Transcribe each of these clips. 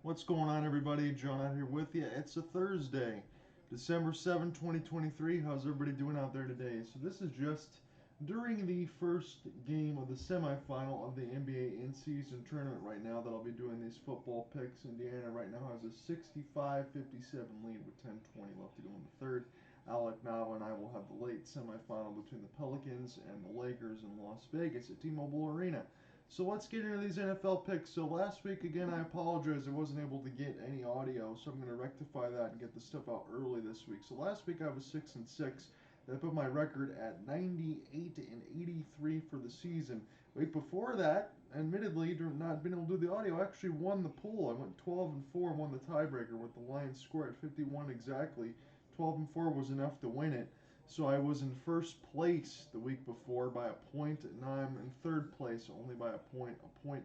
What's going on, everybody? John out here with you. It's a Thursday, December 7, 2023. How's everybody doing out there today? So this is just during the first game of the semifinal of the NBA in-season tournament right now that I'll be doing these football picks. Indiana right now has a 65-57 lead with 10:20 left to go in the third. Alec Nava and I will have the late semifinal between the Pelicans and the Lakers in Las Vegas at T-Mobile Arena. So let's get into these NFL picks. So last week, again, I apologize. I wasn't able to get any audio, so I'm going to rectify that and get the stuff out early this week. So last week I was 6-6. That put my record at 98-83 for the season. Week before that, admittedly, not being able to do the audio, I actually won the pool. I went 12-4 and won the tiebreaker with the Lions score at 51 exactly. 12-4 was enough to win it. So I was in first place the week before by a point, and now I'm in third place only by a point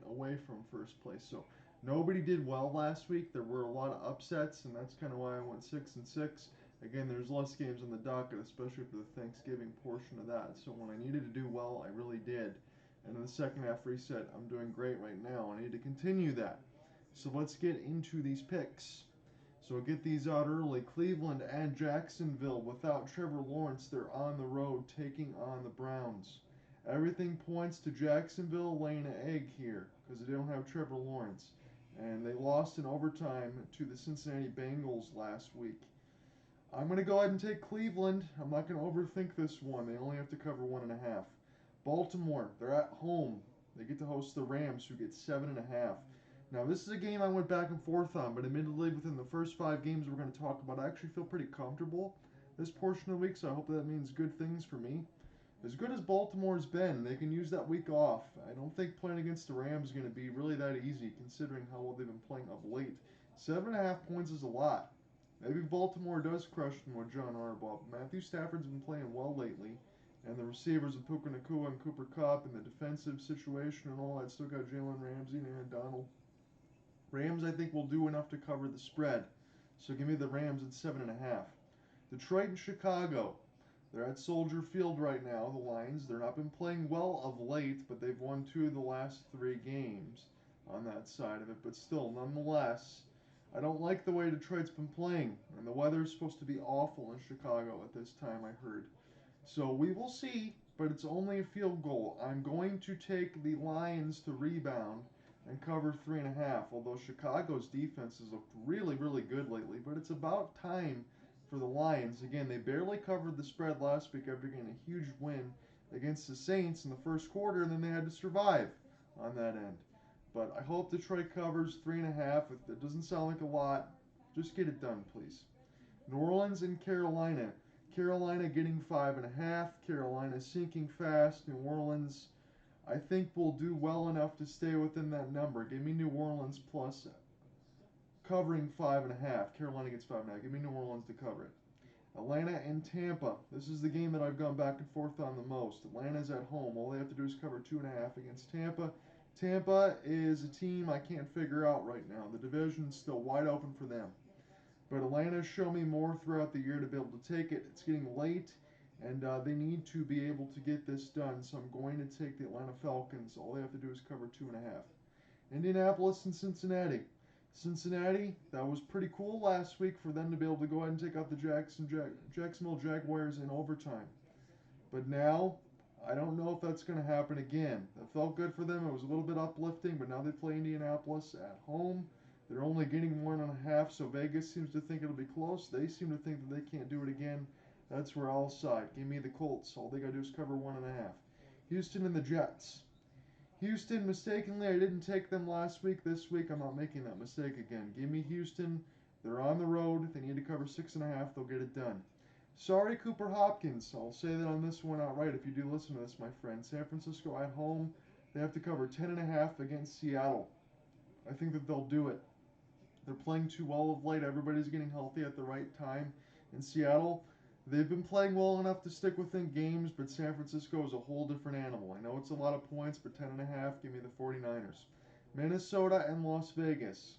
away from first place. So nobody did well last week. There were a lot of upsets, and that's kind of why I went 6-6. Again, there's less games on the docket, especially for the Thanksgiving portion of that. So when I needed to do well, I really did. And in the second half reset, I'm doing great right now. I need to continue that. So let's get into these picks. So get these out early. Cleveland and Jacksonville without Trevor Lawrence. They're on the road taking on the Browns. Everything points to Jacksonville laying an egg here because they don't have Trevor Lawrence. And they lost in overtime to the Cincinnati Bengals last week. I'm going to go ahead and take Cleveland. I'm not going to overthink this one. They only have to cover 1.5. Baltimore, they're at home. They get to host the Rams, who get 7.5. Now, this is a game I went back and forth on, but admittedly, within the first 5 games we're going to talk about, I actually feel pretty comfortable this portion of the week, so I hope that means good things for me. As good as Baltimore's been, they can use that week off. I don't think playing against the Rams is going to be really that easy, considering how well they've been playing of late. 7.5 points is a lot. Maybe Baltimore does crush them with John Harbaugh. Matthew Stafford's been playing well lately, and the receivers of Puka Nacua and Cooper Kupp and the defensive situation and all that still got Jalen Ramsey and Aaron Donald. Rams, I think, will do enough to cover the spread. So give me the Rams at 7.5. Detroit and Chicago. They're at Soldier Field right now, the Lions. They've not been playing well of late, but they've won 2 of the last 3 games on that side of it. But still, nonetheless, I don't like the way Detroit's been playing. And the weather's supposed to be awful in Chicago at this time, I heard. So we will see, but it's only a field goal. I'm going to take the Lions to rebound and cover 3.5. Although Chicago's defense has looked really, really good lately, but it's about time for the Lions. Again, they barely covered the spread last week after getting a huge win against the Saints in the first quarter, and then they had to survive on that end. But I hope Detroit covers 3.5. If it doesn't sound like a lot, just get it done, please. New Orleans and Carolina. Carolina getting 5.5. Carolina sinking fast. New Orleans, I think, will do well enough to stay within that number. Give me New Orleans plus covering 5.5. Carolina gets 5.5. Give me New Orleans to cover it. Atlanta and Tampa. This is the game that I've gone back and forth on the most. Atlanta's at home. All they have to do is cover 2.5 against Tampa. Tampa is a team I can't figure out right now. The division's still wide open for them. But Atlanta's shown me more throughout the year to be able to take it. It's getting late, and they need to be able to get this done. So I'm going to take the Atlanta Falcons. All they have to do is cover 2.5. Indianapolis and Cincinnati. Cincinnati, that was pretty cool last week for them to be able to go ahead and take out the Jacksonville Jaguars in overtime. But now, I don't know if that's going to happen again. That felt good for them. It was a little bit uplifting, but now they play Indianapolis at home. They're only getting 1.5, so Vegas seems to think it'll be close. They seem to think that they can't do it again. That's where I'll side. Give me the Colts. All they got to do is cover 1.5. Houston and the Jets. Houston, mistakenly, I didn't take them last week. This week, I'm not making that mistake again. Give me Houston. They're on the road. They need to cover 6.5. They'll get it done. Sorry, Cooper Hopkins. I'll say that on this one outright if you do listen to this, my friend. San Francisco at home. They have to cover 10.5 against Seattle. I think that they'll do it. They're playing too well of late. Everybody's getting healthy at the right time in Seattle. They've been playing well enough to stick within games, but San Francisco is a whole different animal. I know it's a lot of points, but 10.5, give me the 49ers. Minnesota and Las Vegas.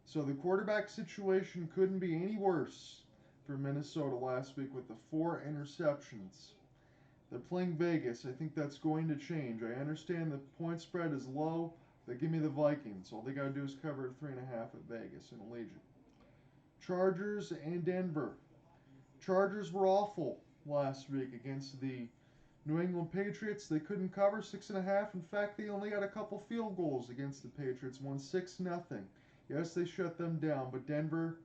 So the quarterback situation couldn't be any worse for Minnesota last week with the 4 interceptions. They're playing Vegas. I think that's going to change. I understand the point spread is low. They give me the Vikings. All they got to do is cover 3.5 at Vegas and Allegiant. Chargers and Denver. Chargers were awful last week against the New England Patriots. They couldn't cover 6.5. In fact, they only got a couple field goals against the Patriots. Won 6-0. Yes, they shut them down, but Denver,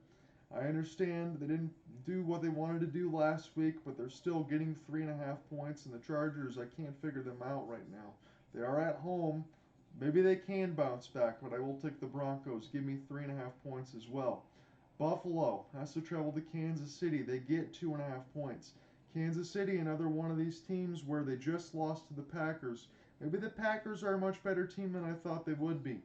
I understand they didn't do what they wanted to do last week, but they're still getting 3.5 points. And the Chargers, I can't figure them out right now. They are at home. Maybe they can bounce back, but I will take the Broncos. Give me 3.5 points as well. Buffalo has to travel to Kansas City. They get 2.5 points. Kansas City, another one of these teams where they just lost to the Packers. Maybe the Packers are a much better team than I thought they would be.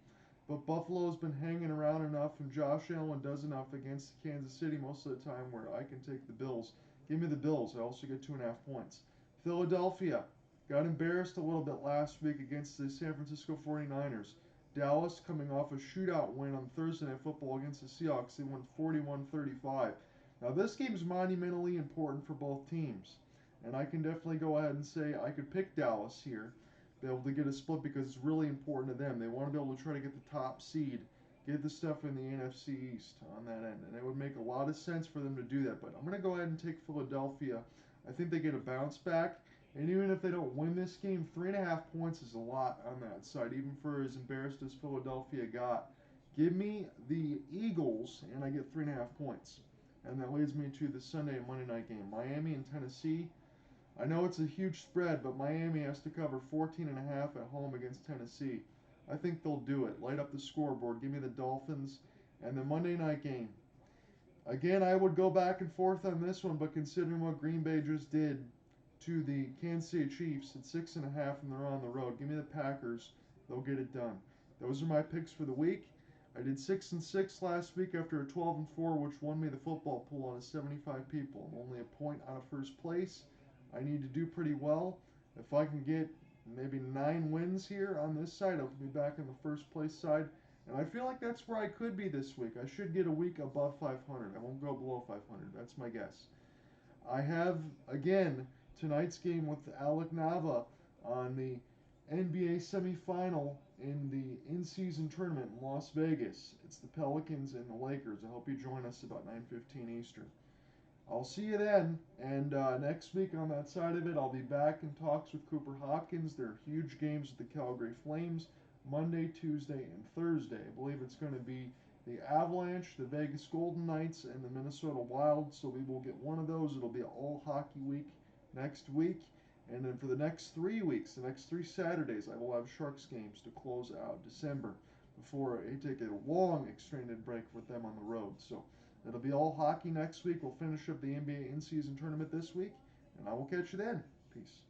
But Buffalo's been hanging around enough, and Josh Allen does enough against Kansas City most of the time where I can take the Bills. Give me the Bills. I also get 2.5 points. Philadelphia got embarrassed a little bit last week against the San Francisco 49ers. Dallas coming off a shootout win on Thursday Night Football against the Seahawks. They won 41-35. Now this game is monumentally important for both teams. And I can definitely go ahead and say I could pick Dallas here, be able to get a split because it's really important to them. They want to be able to try to get the top seed, get the stuff in the NFC East on that end. And it would make a lot of sense for them to do that. But I'm going to go ahead and take Philadelphia. I think they get a bounce back. And even if they don't win this game, 3.5 points is a lot on that side, even for as embarrassed as Philadelphia got. Give me the Eagles, and I get 3.5 points. And that leads me to the Sunday and Monday night game. Miami and Tennessee. I know it's a huge spread, but Miami has to cover 14.5 at home against Tennessee. I think they'll do it. Light up the scoreboard. Give me the Dolphins. And the Monday night game. Again, I would go back and forth on this one, but considering what Green Bay just did to the Kansas City Chiefs at 6.5 and they're on the road, give me the Packers. They'll get it done. Those are my picks for the week. I did 6-6 last week after a 12-4, which won me the football pool out of 75 people. I'm only a point out of first place. I need to do pretty well. If I can get maybe 9 wins here on this side, I'll be back in the first place side. And I feel like that's where I could be this week. I should get a week above 500. I won't go below 500. That's my guess. I have, again, tonight's game with Alec Nava on the NBA semifinal in the in-season tournament in Las Vegas. It's the Pelicans and the Lakers. I hope you join us about 9:15 Eastern. I'll see you then, and next week on that side of it, I'll be back in talks with Cooper Hopkins. There are huge games with the Calgary Flames, Monday, Tuesday, and Thursday. I believe it's going to be the Avalanche, the Vegas Golden Knights, and the Minnesota Wild, so we will get one of those. It'll be an all-hockey week next week, and then for the next 3 weeks, the next 3 Saturdays, I will have Sharks games to close out December before I take a long extended break with them on the road. So it'll be all hockey next week. We'll finish up the NBA in-season tournament this week, and I will catch you then. Peace.